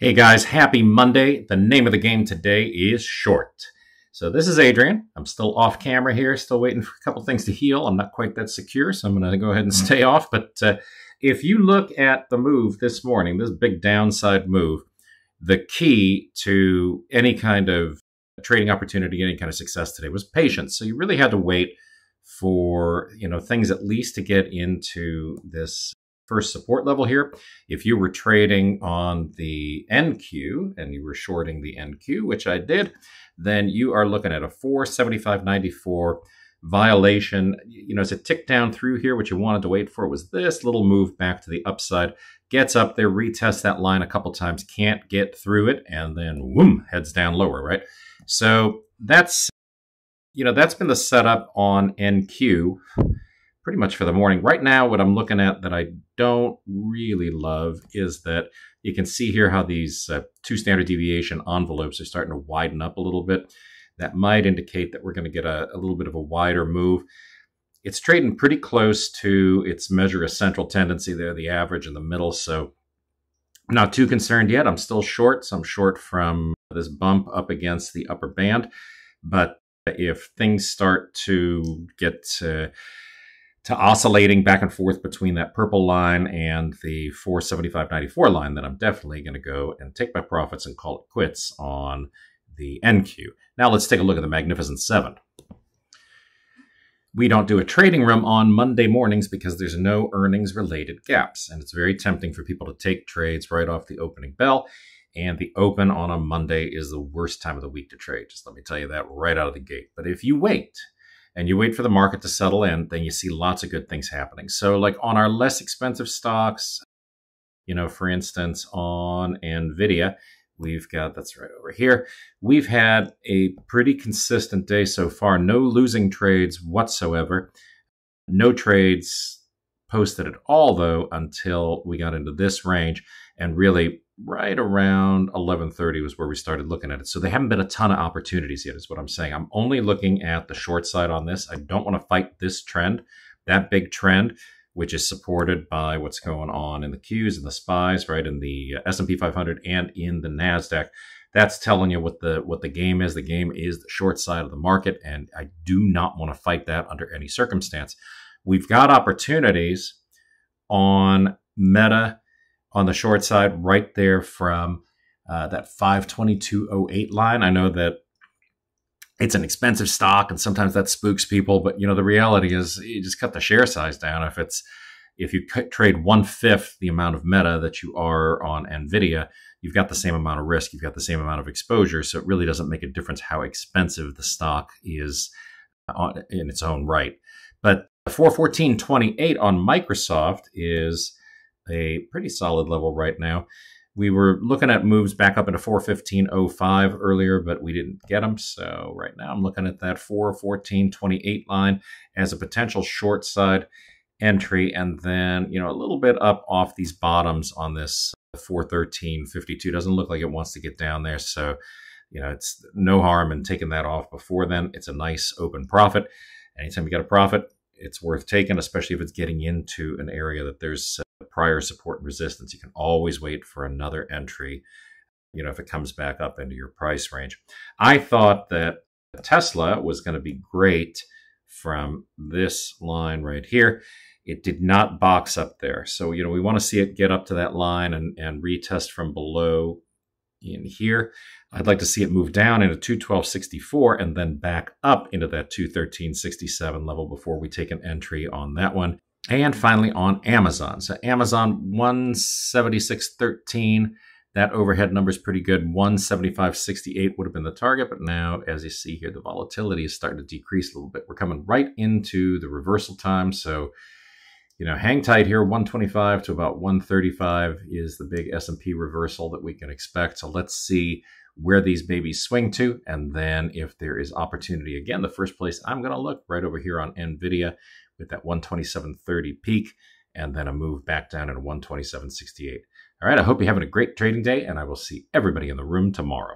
Hey guys, happy Monday. The name of the game today is short. So this is Adrian. I'm still off camera here, still waiting for a couple things to heal. I'm not quite that secure, so I'm going to go ahead and stay off. But if you look at the move this morning, this big downside move, the key to any kind of trading opportunity, any kind of success today was patience. So you really had to wait for, things at least to get into this first support level here. If you were trading on the NQ and you were shorting the NQ, which I did, then you are looking at a 475.94 violation. As it ticked down through here, what you wanted to wait for was this little move back to the upside. Gets up there, retests that line a couple times, can't get through it, and then whoom, heads down lower, right? So that's been the setup on NQ pretty much for the morning. Right now, what I'm looking at that I don't really love is that you can see here how these two standard deviation envelopes are starting to widen up a little bit. That might indicate that we're going to get a little bit of a wider move. It's trading pretty close to its measure of central tendency there, the average in the middle. So I'm not too concerned yet. I'm still short. So I'm short from this bump up against the upper band. But if things start to get to oscillating back and forth between that purple line and the 475.94 line, then I'm definitely going to go and take my profits and call it quits on the NQ. Now let's take a look at the Magnificent Seven. We don't do a trading room on Monday mornings because there's no earnings-related gaps, and it's very tempting for people to take trades right off the opening bell, and the open on a Monday is the worst time of the week to trade. Just let me tell you that right out of the gate. But if you wait, and you wait for the market to settle in, then you see lots of good things happening. So like on our less expensive stocks, for instance, on NVIDIA, we've got, that's right over here, we've had a pretty consistent day so far. No losing trades whatsoever. No trades posted at all, though, until we got into this range. And really, right around 11:30 was where we started looking at it. So there haven't been a ton of opportunities yet, is what I'm saying. I'm only looking at the short side on this. I don't want to fight this trend, that big trend, which is supported by what's going on in the Qs and the SPYs, right, in the S&P 500 and in the NASDAQ. That's telling you what the game is. The game is the short side of the market, and I do not want to fight that under any circumstance. We've got opportunities on Meta on the short side right there from that 522.08 line. I know that it's an expensive stock and sometimes that spooks people, but the reality is you just cut the share size down. If you trade 1/5 the amount of Meta that you are on NVIDIA, you've got the same amount of risk, you've got the same amount of exposure, so it really doesn't make a difference how expensive the stock is in its own right. But 414.28 on Microsoft is a pretty solid level right now. We were looking at moves back up into 415.05 earlier, but we didn't get them. So right now I'm looking at that 414.28 line as a potential short side entry. And then, a little bit up off these bottoms on this 413.52. Doesn't look like it wants to get down there. So, it's no harm in taking that off before then. It's a nice open profit. Anytime you get a profit, it's worth taking, especially if it's getting into an area that there's prior support and resistance. You can always wait for another entry, if it comes back up into your price range. I thought that Tesla was going to be great from this line right here. It did not box up there. So, we want to see it get up to that line and retest from below in here. I'd like to see it move down into 212.64 and then back up into that 213.67 level before we take an entry on that one. And finally on Amazon. So Amazon 176.13. That overhead number is pretty good. 175.68 would have been the target, but now, as you see here, the volatility is starting to decrease a little bit. We're coming right into the reversal time. So, hang tight here. 125 to about 135 is the big S&P reversal that we can expect. So let's see where these babies swing to. And then if there is opportunity, again, the first place I'm going to look right over here on NVIDIA with that 127.30 peak, and then a move back down at 127.68. All right, I hope you're having a great trading day, and I will see everybody in the room tomorrow.